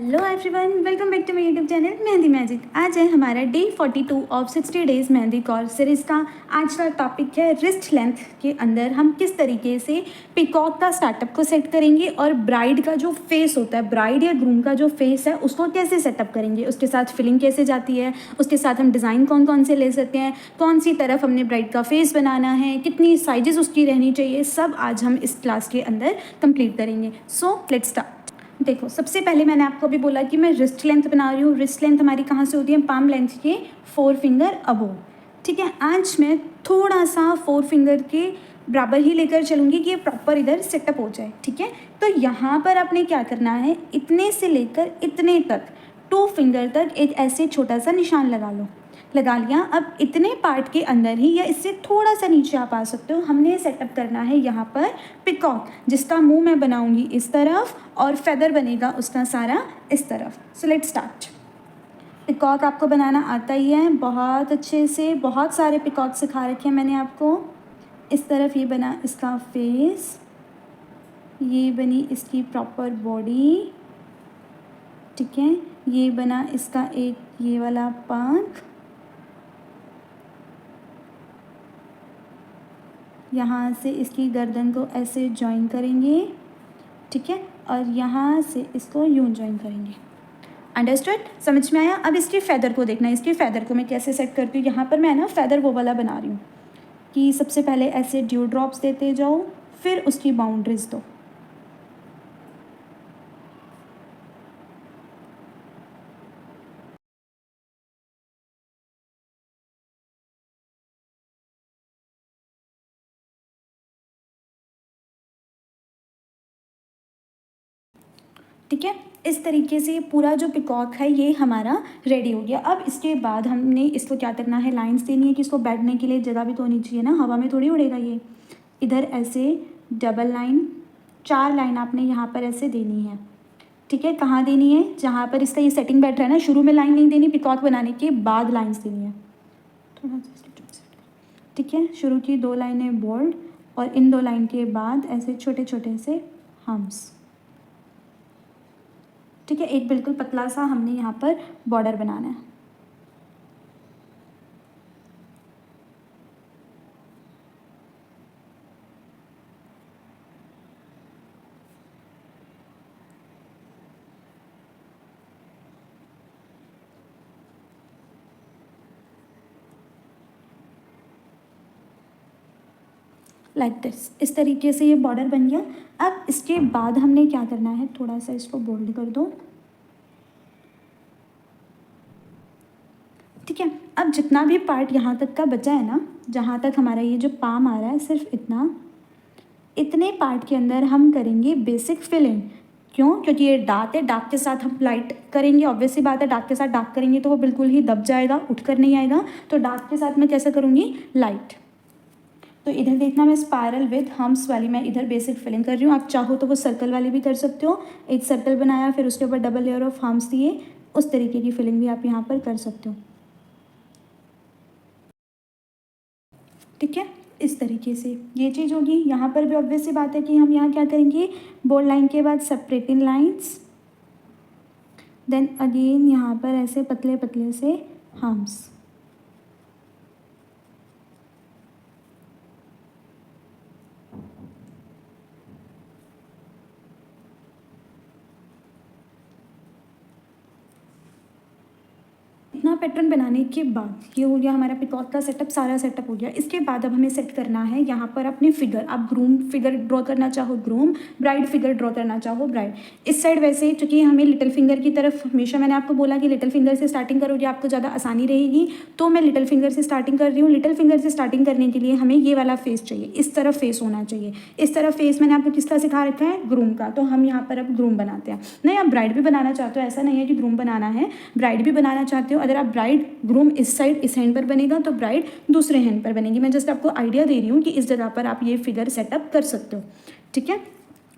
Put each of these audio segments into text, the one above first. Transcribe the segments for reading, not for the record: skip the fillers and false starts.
Hello everyone, welcome back to my YouTube channel Mehndi magic. आज है हमारा day 42 of 60 days mehndi course series का। आज का टॉपिक है रिस्ट लेंथ के अंदर हम किस तरीके से पिकॉक का स्टार्टअप को सेट करेंगे और ब्राइड का जो फेस होता है, ब्राइड या ग्रूम का जो फेस है उसको कैसे सेटअप करेंगे, उसके साथ फिलिंग कैसे जाती है, उसके साथ हम डिज़ाइन कौन कौन से ले सकते हैं, कौन सी तरफ हमने ब्राइड का फेस बनाना है, कितनी साइजेस उसकी रहनी चाहिए, सब आज हम इस क्लास के अंदर कंप्लीट करेंगे। So let's start. देखो, सबसे पहले मैंने आपको अभी बोला कि मैं रिस्ट लेंथ बना रही हूँ। रिस्ट लेंथ हमारी कहाँ से होती है? पाम लेंथ के 4 फिंगर अबोव। ठीक है, आज मैं थोड़ा सा 4 फिंगर के बराबर ही लेकर चलूँगी कि ये प्रॉपर इधर सेटअप हो जाए। ठीक है, तो यहाँ पर आपने क्या करना है, इतने से लेकर इतने तक 2 फिंगर तक एक ऐसे छोटा सा निशान लगा लिया। अब इतने पार्ट के अंदर ही या इससे थोड़ा सा नीचे आप आ सकते हो, हमने सेटअप करना है यहाँ पर पिकॉक, जिसका मुंह मैं बनाऊंगी इस तरफ और फेदर बनेगा उसका सारा इस तरफ। So let's start. पिकॉक आपको बनाना आता ही है बहुत अच्छे से, बहुत सारे पिकॉक सिखा रखे हैं मैंने आपको। इस तरफ ये बना इसका फेस, ये बनी इसकी प्रॉपर बॉडी। ठीक है, ये बना इसका एक ये वाला पंख, यहाँ से इसकी गर्दन को ऐसे जॉइन करेंगे। ठीक है, और यहाँ से इसको यूं जॉइन करेंगे। अंडरस्टूड? समझ में आया? अब इसके फेदर को देखना है, इसके फेदर को मैं कैसे सेट करती हूँ। यहाँ पर मैं ना फेदर वो वाला बना रही हूँ कि सबसे पहले ऐसे ड्यू ड्रॉप्स देते जाओ, फिर उसकी बाउंड्रीज दो। ठीक है, इस तरीके से पूरा जो पिकॉक है ये हमारा रेडी हो गया। अब इसके बाद हमने इसको क्या करना है, लाइंस देनी है कि इसको बैठने के लिए जगह भी तो होनी चाहिए ना, हवा में थोड़ी उड़ेगा ये। इधर ऐसे डबल लाइन, 4 लाइन आपने यहाँ पर ऐसे देनी है। ठीक है, कहाँ देनी है? जहाँ पर इसका ये सेटिंग बैठ रहा है ना, शुरू में लाइन नहीं देनी, पिकॉक बनाने के बाद लाइन्स देनी है। थोड़ा सा ठीक है, शुरू की 2 लाइनें बोल्ड और इन 2 लाइन के बाद ऐसे छोटे छोटे से हम्स। ठीक है, एक बिल्कुल पतला सा हमने यहाँ पर बॉर्डर बनाना है। लाइक दिस, इस तरीके से ये बॉर्डर बन गया। अब इसके बाद हमने क्या करना है, थोड़ा सा इसको बोल्ड कर दो। ठीक है, अब जितना भी पार्ट यहाँ तक का बचा है ना, जहाँ तक हमारा ये जो पाम आ रहा है, सिर्फ इतने पार्ट के अंदर हम करेंगे बेसिक फिलिंग। क्यों? क्योंकि ये डार्क है, डार्क के साथ हम लाइट करेंगे। ऑब्वियस सी बात है, डार्क के साथ डार्क करेंगे तो वो बिल्कुल ही दब जाएगा, उठकर नहीं आएगा। तो डार्क के साथ मैं कैसे करूँगी, लाइट। तो इधर देखना, मैं स्पायरल विद हम्स वाली मैं इधर बेसिक फिलिंग कर रही हूँ। आप चाहो तो वो सर्कल वाली भी कर सकते हो। एक सर्कल बनाया, फिर उसके ऊपर डबल लेयर ऑफ हम्स दिए, उस तरीके की फिलिंग भी आप यहाँ पर कर सकते हो। ठीक है, इस तरीके से ये चीज़ होगी। यहाँ पर भी ऑब्वियस सी बात है कि हम यहाँ क्या करेंगे, बोल्ड लाइन के बाद सेपरेटिंग लाइंस, देन अगेन यहाँ पर ऐसे पतले पतले से हम्स। इतना पैटर्न बनाने के बाद ये हो गया हमारा पिकॉक का सेटअप, सारा सेटअप हो गया। इसके बाद अब हमें सेट करना है यहाँ पर अपने फिगर। आप ग्रूम फिगर ड्रॉ करना चाहो ग्रूम, ब्राइड फिगर ड्रॉ करना चाहो ब्राइड। इस साइड वैसे चूँकि हमें लिटिल फिंगर की तरफ, हमेशा मैंने आपको बोला कि लिटिल फिंगर से स्टार्टिंग करोगे आपको ज़्यादा आसानी रहेगी, तो मैं लिटिल फिंगर से स्टार्टिंग कर रही हूँ। लिटिल फिंगर से स्टार्टिंग करने के लिए हमें ये वाला फेस चाहिए, इस तरफ फेस होना चाहिए। इस तरफ फेस मैंने आपको किसका सिखा रखा है, ग्रूम का। तो हम यहाँ पर अब ग्रूम बनाते हैं। नहीं, आप ब्राइड भी बनाना चाहते हो, ऐसा नहीं है कि ग्रूम बनाना है, ब्राइड भी बनाना चाहते हो। अगर आप ब्राइड ग्रूम इस साइड इस हैंड पर बनेगा तो ब्राइड दूसरे हैंड पर बनेगी। मैं जस्ट आपको आइडिया दे रही हूँ कि इस जगह पर आप ये फिगर सेटअप कर सकते हो। ठीक है,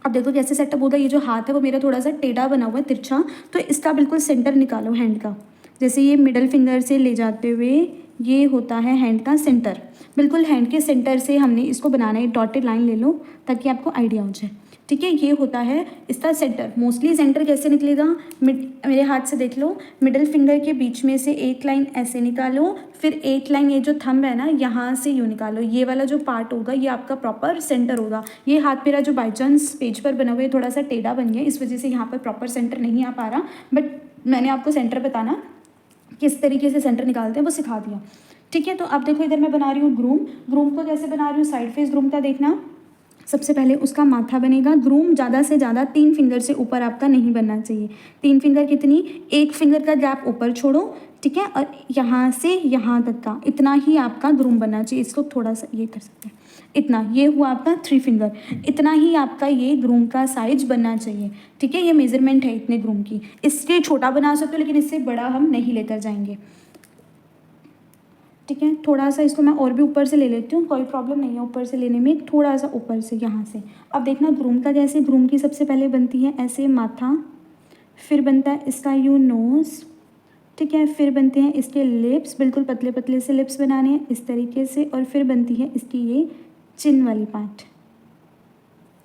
अब देखो कैसे सेटअप होगा। ये जो हाथ है वो मेरा थोड़ा सा टेढ़ा बना हुआ है, तिरछा, तो इसका बिल्कुल सेंटर निकालो हैंड का। जैसे ये मिडल फिंगर से ले जाते हुए ये होता है हैंड का सेंटर, बिल्कुल हैंड के सेंटर से हमने इसको बनाना है। डॉटेड लाइन ले लो ताकि आपको आइडिया हो जाए। ठीक है, ये होता है इसका सेंटर। मोस्टली सेंटर कैसे निकलेगा, मेरे हाथ से देख लो, मिडिल फिंगर के बीच में से एक लाइन ऐसे निकालो, फिर एक लाइन ये जो थंब है ना यहाँ से यूँ निकालो, ये वाला जो पार्ट होगा ये आपका प्रॉपर सेंटर होगा। ये हाथ मेरा जो बाई चांस पेज पर बना हुआ है थोड़ा सा टेढ़ा बन गया, इस वजह से यहाँ पर प्रॉपर सेंटर नहीं आ पा रहा, बट मैंने आपको सेंटर बताना किस तरीके से सेंटर निकालते हैं वो सिखा दिया। ठीक है, तो अब देखो इधर मैं बना रही हूँ ग्रूम। ग्रूम को कैसे बना रही हूँ, साइड फेस ग्रूम का देखना। सबसे पहले उसका माथा बनेगा। ग्रूम ज़्यादा से ज़्यादा 3 फिंगर से ऊपर आपका नहीं बनना चाहिए। 3 फिंगर कितनी, 1 फिंगर का गैप ऊपर छोड़ो, ठीक है, और यहाँ से यहाँ तक का इतना ही आपका ग्रूम बनना चाहिए। इसको थोड़ा सा ये कर सकते हैं, इतना, ये हुआ आपका 3 फिंगर, इतना ही आपका ये ग्रूम का साइज बनना चाहिए। ठीक है, ये मेजरमेंट है इतने ग्रूम की। इससे छोटा बना सकते हो लेकिन इससे बड़ा हम नहीं लेकर जाएंगे। ठीक है, थोड़ा सा इसको मैं और भी ऊपर से ले लेती हूँ, कोई प्रॉब्लम नहीं है ऊपर से लेने में, थोड़ा सा ऊपर से यहाँ से। अब देखना ग्रूम का जैसे, ग्रूम की सबसे पहले बनती है ऐसे माथा, फिर बनता है इसका यूँ नोज़, ठीक है, फिर बनते हैं इसके लिप्स, बिल्कुल पतले पतले से लिप्स बनाने हैं इस तरीके से, और फिर बनती है इसकी ये चिन वाली पार्ट।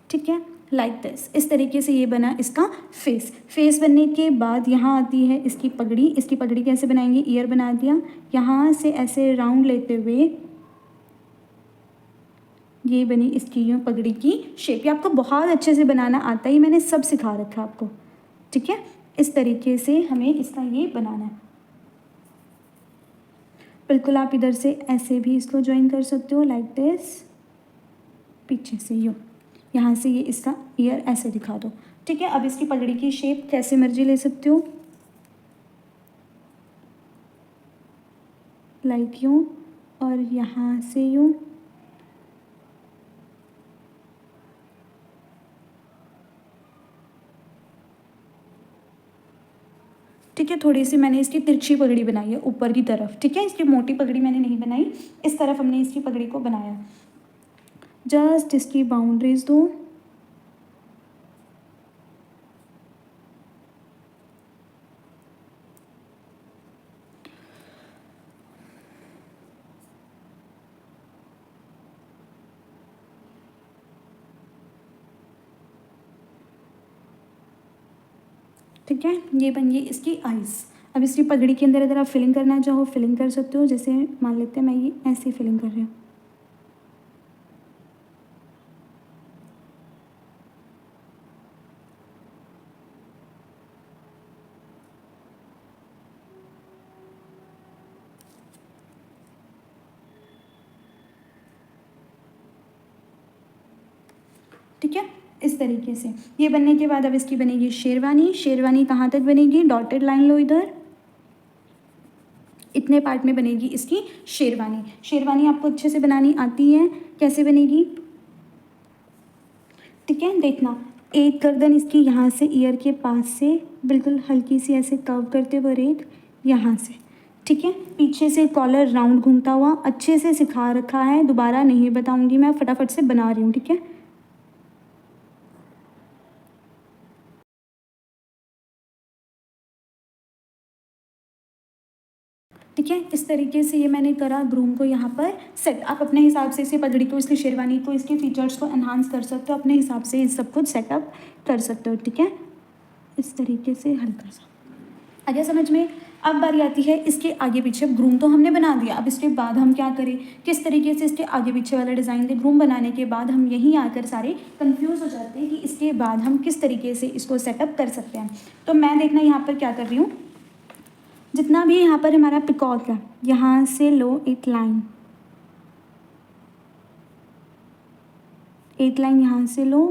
ठीक है, लाइक दिस, इस तरीके से ये बना इसका फेस। फेस बनने के बाद यहाँ आती है इसकी पगड़ी। इसकी पगड़ी कैसे बनाएंगे, ईयर बना दिया, यहाँ से ऐसे राउंड लेते हुए ये बनी इसकी यूँ पगड़ी की शेप। ये आपको बहुत अच्छे से बनाना आता है, मैंने सब सिखा रखा आपको। ठीक है, इस तरीके से हमें इसका ये बनाना है। बिल्कुल आप इधर से ऐसे भी इसको ज्वाइन कर सकते हो, लाइक दिस, पीछे से यूँ, यहाँ से ये इसका ईयर ऐसे दिखा दो। ठीक है, अब इसकी पगड़ी की शेप कैसे मर्जी ले सकते हो, लाइक यूँ, और यहाँ से यूँ, ठीक है। थोड़ी सी मैंने इसकी तिरछी पगड़ी बनाई है ऊपर की तरफ, ठीक है, इसकी मोटी पगड़ी मैंने नहीं बनाई, इस तरफ हमने इसकी पगड़ी को बनाया। जस्ट इसकी बाउंड्रीज दो, ठीक है, ये बन गई इसकी आइज़। अब इसकी पगड़ी के अंदर अगर आप फिलिंग करना चाहो फिलिंग कर सकते हो, जैसे मान लेते हैं मैं ये ऐसे फिलिंग कर रही हूँ। ठीक है, इस तरीके से ये बनने के बाद अब इसकी बनेगी शेरवानी। शेरवानी कहाँ तक बनेगी, डॉटेड लाइन लो इधर, इतने पार्ट में बनेगी इसकी शेरवानी। शेरवानी आपको अच्छे से बनानी आती है, कैसे बनेगी, ठीक है, देखना, एक गर्दन इसकी यहाँ से ईयर के पास से बिल्कुल हल्की सी ऐसे कर्व करते हुए, एक यहाँ से, ठीक है, पीछे से कॉलर राउंड घूमता हुआ, अच्छे से सिखा रखा है, दोबारा नहीं बताऊंगी मैं, फटाफट से बना रही हूँ। ठीक है, ठीक है, इस तरीके से ये मैंने करा ग्रूम को यहाँ पर सेट। आप अपने हिसाब से इसे पगड़ी को, इसकी शेरवानी को, इसके फीचर्स को एनहांस कर सकते हो, अपने हिसाब से इस सब कुछ सेटअप कर सकते हो। ठीक है, इस तरीके से हल्का सा आ गया समझ में। अब बारी आती है इसके आगे पीछे। ग्रूम तो हमने बना दिया, अब इसके बाद हम क्या करें, किस तरीके से इसके आगे पीछे वाला डिज़ाइन दे। ग्रूम बनाने के बाद हम यहीं आकर सारे कंफ्यूज हो जाते हैं कि इसके बाद हम किस तरीके से इसको सेटअप कर सकते हैं। तो मैं देखना यहाँ पर क्या कर रही हूँ, जितना भी यहाँ पर हमारा पिकॉक है, यहाँ से लो एक लाइन, एक लाइन यहाँ से लो,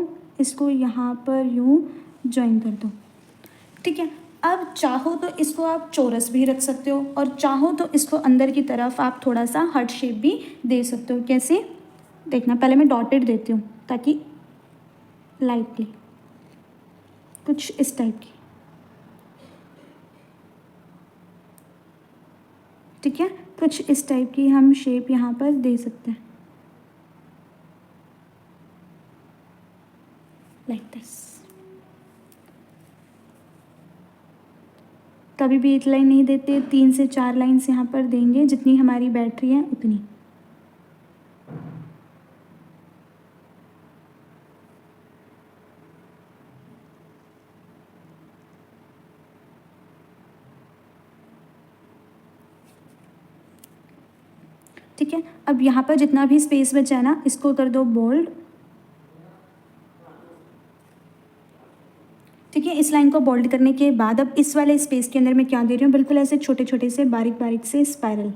इसको यहाँ पर यूँ ज्वाइन कर दो। ठीक है, अब चाहो तो इसको आप चौरस भी रख सकते हो, और चाहो तो इसको अंदर की तरफ आप थोड़ा सा हार्ट शेप भी दे सकते हो। कैसे, देखना, पहले मैं डॉटेड देती हूँ ताकि लाइटली, कुछ इस टाइप की, ठीक है, कुछ इस टाइप की हम शेप यहाँ पर दे सकते हैं, लाइक दिस। कभी भी एक लाइन नहीं देते, 3 से 4 लाइन्स यहाँ पर देंगे, जितनी हमारी बैटरी है उतनी। ठीक है, अब यहाँ पर जितना भी स्पेस बचा है ना, इसको कर दो बोल्ड। ठीक है, इस लाइन को बोल्ड करने के बाद अब इस वाले स्पेस के अंदर मैं क्या दे रही हूँ, बिल्कुल ऐसे छोटे छोटे से बारीक बारीक से स्पायरल।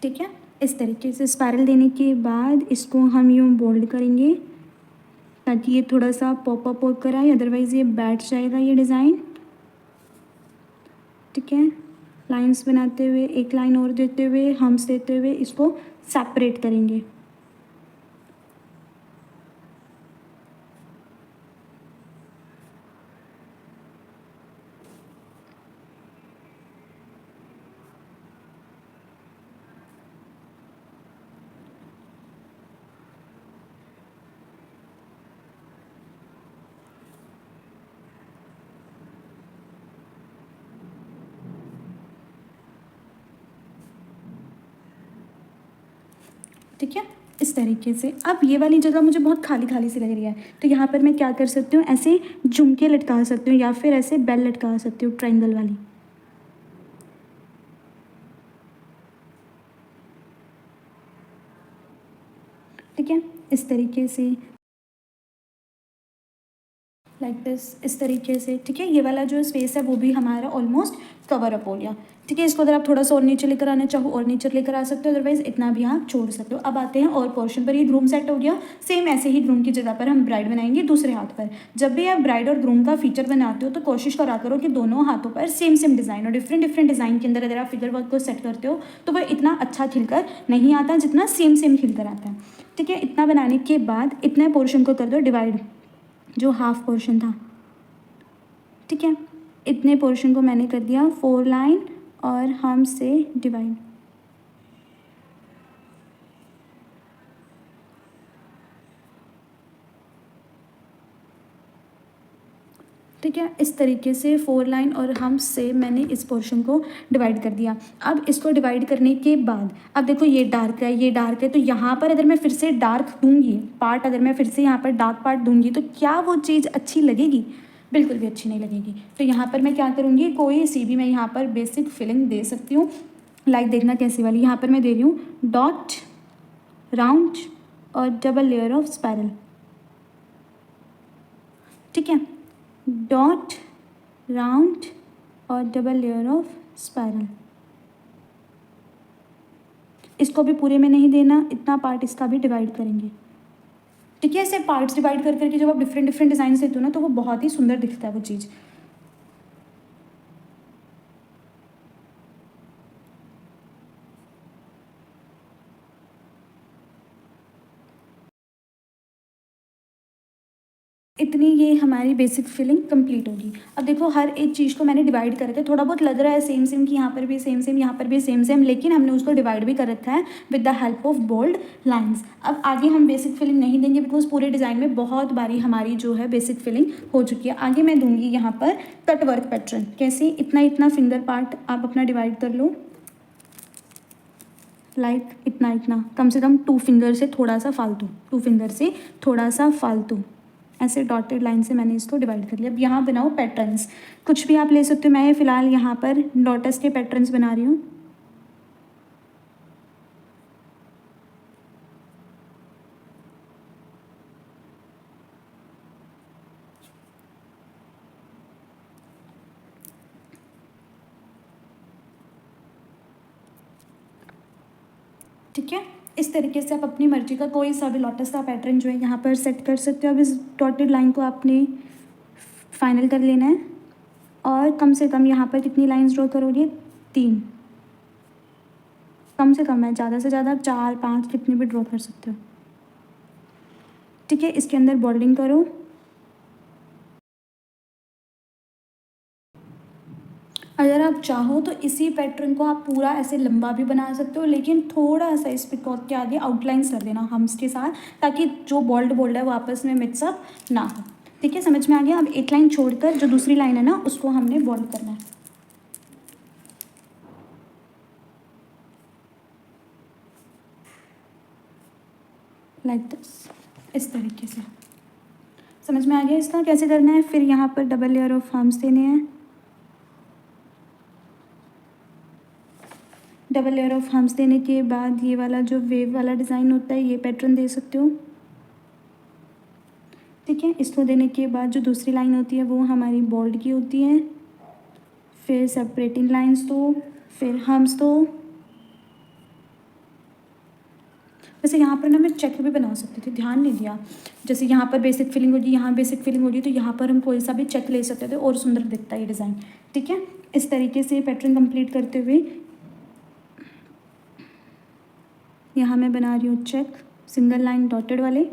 ठीक है, इस तरीके से स्पायरल देने के बाद इसको हम यूँ बोल्ड करेंगे ताकि ये थोड़ा सा पॉप अप कर आए, अदरवाइज़ ये बैठ जाएगा ये डिज़ाइन। ठीक है, लाइंस बनाते हुए, एक लाइन और देते हुए, हम्स देते हुए इसको सेपरेट करेंगे। ठीक है, इस तरीके से। अब ये वाली जगह मुझे बहुत खाली खाली सी लग रही है, तो यहाँ पर मैं क्या कर सकती हूँ, ऐसे झुमके लटका सकती हूँ या फिर ऐसे बेल लटका सकती हूँ ट्रायंगल वाली। ठीक है, इस तरीके से, लाइक दिस, इस तरीके से। ठीक है, ये वाला जो स्पेस है वो भी हमारा ऑलमोस्ट कवर अप हो गया। ठीक है, इसको अगर आप थोड़ा सा और नीचे लेकर आना चाहो और नीचे लेकर आ सकते हो, अदरवाइज इतना भी आप छोड़ सकते हो। अब आते हैं और पोर्शन पर, ये ग्रूम सेट हो गया। सेम ऐसे ही ग्रूम की जगह पर हम ब्राइड बनाएंगे दूसरे हाथ पर। जब भी आप ब्राइड और ग्रूम का फीचर बनाते हो तो कोशिश करा करो कि दोनों हाथों पर सेम सेम डिज़ाइन और डिफरेंट डिफरेंट डिज़ाइन के अंदर अगर आप फिगर वर्क को सेट करते हो तो वह इतना अच्छा खिलकर नहीं आता जितना सेम सेम खिलकर आता है। ठीक है, इतना बनाने के बाद इतने पोर्शन को कर दो डिवाइड, जो हाफ पोर्शन था। ठीक है, इतने पोर्शन को मैंने कर दिया 4 लाइन और हम से डिवाइड। ठीक है, इस तरीके से 4 लाइन और हम से मैंने इस पोर्शन को डिवाइड कर दिया। अब इसको डिवाइड करने के बाद अब देखो ये डार्क है, ये डार्क है, तो यहाँ पर अगर मैं फिर से डार्क दूंगी पार्ट, अगर मैं फिर से यहाँ पर डार्क पार्ट दूंगी तो क्या वो चीज़ अच्छी लगेगी? बिल्कुल भी अच्छी नहीं लगेगी। तो यहाँ पर मैं क्या करूँगी, कोई सी भी मैं यहाँ पर बेसिक फिलिंग दे सकती हूँ। लाइक देखना कैसी वाली, यहाँ पर मैं दे रही हूँ डॉट, राउंड और डबल लेयर ऑफ स्पायरल। ठीक है, डॉट, राउंड और डबल लेयर ऑफ स्पायरल। इसको भी पूरे में नहीं देना, इतना पार्ट इसका भी डिवाइड करेंगे। ठीक है, ऐसे पार्ट्स डिवाइड कर करके जब आप डिफरेंट डिफरेंट डिज़ाइन देते हो ना तो वो बहुत ही सुंदर दिखता है वो चीज़। इतनी ये हमारी बेसिक फिलिंग कंप्लीट होगी। अब देखो हर एक चीज़ को मैंने डिवाइड कर रखा है, थोड़ा बहुत लग रहा है सेम सेम कि यहाँ पर भी सेम सेम, यहाँ पर भी सेम सेम, लेकिन हमने उसको डिवाइड भी कर रखा है with the help of bold lines. अब आगे हम बेसिक फिलिंग नहीं देंगे बिकॉज पूरे डिज़ाइन में बहुत बारी हमारी जो है बेसिक फिलिंग हो चुकी है। आगे मैं दूंगी यहाँ पर कट वर्क पैटर्न। कैसे? इतना इतना फिंगर पार्ट आप अपना डिवाइड कर लो, लाइक इतना इतना, कम से कम 2 फिंगर से थोड़ा सा फालतू, 2 फिंगर से थोड़ा सा फालतू, ऐसे डॉटेड लाइन से मैंने इसको डिवाइड कर लिया। अब यहाँ बनाओ पैटर्न्स, कुछ भी आप ले सकते हो। मैं फ़िलहाल यहाँ पर लोटस के पैटर्न्स बना रही हूँ। ठीक है, इस तरीके से आप अपनी मर्जी का कोई सा भी लोटस का पैटर्न जो है यहाँ पर सेट कर सकते हो। अब इस डॉटेड लाइन को आपने फाइनल कर लेना है और कम से कम यहाँ पर कितनी लाइंस ड्रॉ करोगे? 3, कम से कम है, ज़्यादा से ज़्यादा 4 5 कितनी भी ड्रॉ कर सकते हो। ठीक है, इसके अंदर बॉर्डरिंग करो। अगर आप चाहो तो इसी पैटर्न को आप पूरा ऐसे लंबा भी बना सकते हो, लेकिन थोड़ा सा इस पिकॉक के आगे आउटलाइंस कर देना हम्स के साथ, ताकि जो बोल्ड बोल्ड है वो आपस में मिक्सअप ना हो। ठीक है, समझ में आ गया? अब एक लाइन छोड़कर जो दूसरी लाइन है ना उसको हमने बोल्ड करना है, लाइक दिस, इस तरीके से। समझ में आ गया इसका कैसे करना है? फिर यहाँ पर डबल लेयर ऑफ हम्स देने हैं। डबल लेयर ऑफ हम्स देने के बाद ये वाला जो वेव वाला डिज़ाइन होता है ये पैटर्न दे सकते हो। ठीक है, इसको देने के बाद जो दूसरी लाइन होती है वो हमारी बोल्ड की होती है, फिर सेपरेटिंग लाइंस दो, फिर हम्स दो। वैसे यहाँ पर ना मैं चेक भी बना सकती थी, ध्यान नहीं दिया। जैसे यहाँ पर बेसिक फिलिंग होगी, यहाँ बेसिक फिलिंग होगी, तो यहाँ पर हम कोई सा भी चेक ले सकते थे और सुंदर दिखता है ये डिज़ाइन। ठीक है, इस तरीके से पैटर्न कंप्लीट करते हुए यहाँ मैं बना रही हूँ चेक, सिंगल लाइन डॉटेड वाले।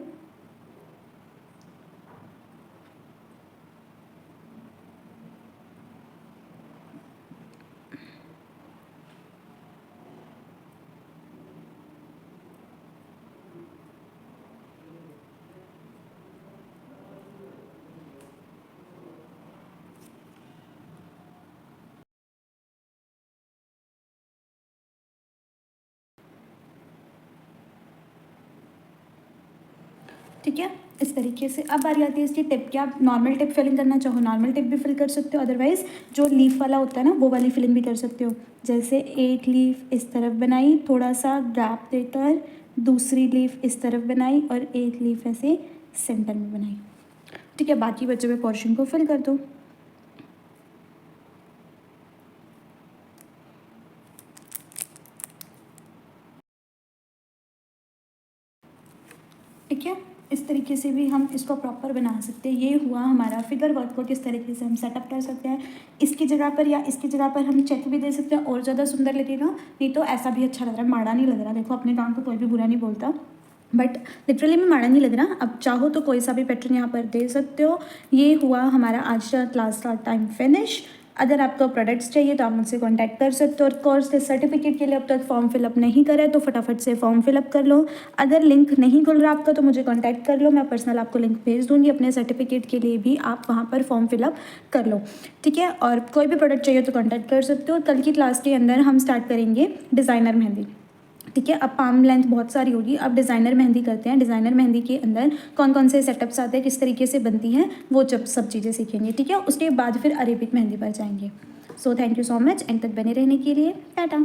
ठीक है, इस तरीके से अब बारी आती है इसकी टिप की। आप नॉर्मल टिप फिलिंग करना चाहो नॉर्मल टिप भी फिल कर सकते हो, अदरवाइज़ जो लीफ वाला होता है ना वो वाली फिलिंग भी कर सकते हो। जैसे एक लीफ इस तरफ बनाई, थोड़ा सा गैप देकर दूसरी लीफ इस तरफ बनाई और एक लीफ ऐसे सेंटर में बनाई। ठीक है, बाकी बचे हुए पोर्शन को फिल कर दो। ठीक है, इस तरीके से भी हम इसको प्रॉपर बना सकते हैं। ये हुआ हमारा फिगर वर्क को किस तरीके से हम सेटअप कर सकते हैं। इसकी जगह पर या इसकी जगह पर हम चेक भी दे सकते हैं और ज़्यादा सुंदर लगेगा, नहीं तो ऐसा भी अच्छा लग रहा है, माड़ा नहीं लग रहा। देखो अपने काम को कोई भी बुरा नहीं बोलता, बट लिटरली में माड़ा नहीं लग रहा। अब चाहो तो कोई सा भी पैटर्न यहाँ पर दे सकते हो। ये हुआ हमारा आज का क्लास का टाइम फिनिश। अगर आपको प्रोडक्ट्स चाहिए तो आप मुझसे कांटेक्ट कर सकते हो। और कोर्स के सर्टिफिकेट के लिए अब तक फॉर्म फिलअप नहीं करा है तो फटाफट से फॉर्म फिलअप कर लो। अगर लिंक नहीं खुल रहा आपका तो मुझे कांटेक्ट कर लो, मैं पर्सनल आपको लिंक भेज दूँगी। अपने सर्टिफिकेट के लिए भी आप वहाँ पर फॉर्म फिलअप कर लो। ठीक है, और कोई भी प्रोडक्ट चाहिए तो कॉन्टैक्ट कर सकते हो। कल की क्लास के अंदर हम स्टार्ट करेंगे डिज़ाइनर मेहंदी। ठीक है, अब पाम लेंथ बहुत सारी होगी, अब डिज़ाइनर मेहंदी करते हैं। डिज़ाइनर मेहंदी के अंदर कौन कौन से सेटअप्स आते हैं, किस तरीके से बनती हैं, वो जब सब चीज़ें सीखेंगे। ठीक है, उसके बाद फिर अरेबिक मेहंदी पर जाएंगे। So thank you so much, and तक बने रहने के लिए टाटा।